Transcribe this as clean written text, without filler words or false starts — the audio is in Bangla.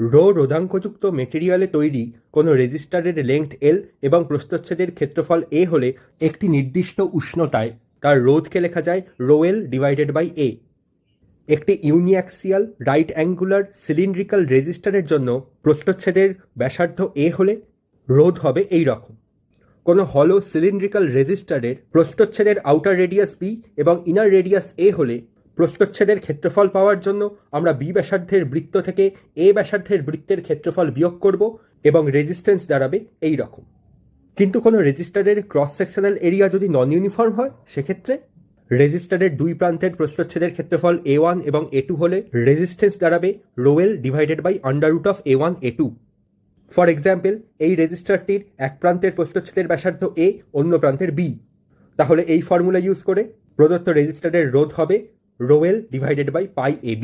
রোধাঙ্কযুক্ত মেটেরিয়ালে তৈরি কোনো রেজিস্টারের লেংথ এল এবং প্রস্থচ্ছেদের ক্ষেত্রফল এ হলে একটি নির্দিষ্ট উষ্ণতায় তার রোধকে লেখা যায় রোএল ডিভাইডেড বাই এ। একটি ইউনিঅ্যাক্সিয়াল রাইট অ্যাঙ্গুলার সিলিন্ড্রিক্যাল রেজিস্টারের জন্য প্রস্থচ্ছেদের ব্যাসার্ধ এ হলে রোধ হবে এই রকম। কোনো হলো সিলিন্ড্রিক্যাল রেজিস্টারের প্রস্থচ্ছেদের আউটার রেডিয়াস বি এবং ইনার রেডিয়াস এ হলে প্রস্থচ্ছেদের ক্ষেত্রফল পাওয়ার জন্য আমরা বি ব্যাসার্ধের বৃত্ত থেকে এ ব্যাসার্ধের বৃত্তের ক্ষেত্রফল বিয়োগ করব এবং রেজিস্ট্যান্স দাঁড়াবে এই রকম। কিন্তু কোনো রেজিস্টারের ক্রস সেকশনাল এরিয়া যদি নন ইউনিফর্ম হয়, সেক্ষেত্রে রেজিস্টারের দুই প্রান্তের প্রস্থচ্ছেদের ক্ষেত্রফল A1 এবং A2 হলে রেজিস্ট্যান্স দাঁড়াবে rho L divided by under root of A1 A2। For example, এই রেজিস্টারটির এক প্রান্তের প্রস্থচ্ছেদের ব্যাসার্ধ এ, অন্য প্রান্তের বি। তাহলে এই ফর্মুলা ইউজ করে প্রদত্ত রেজিস্টারের রোধ হবে রোএল ডিভাইডেড বাই পাই AB।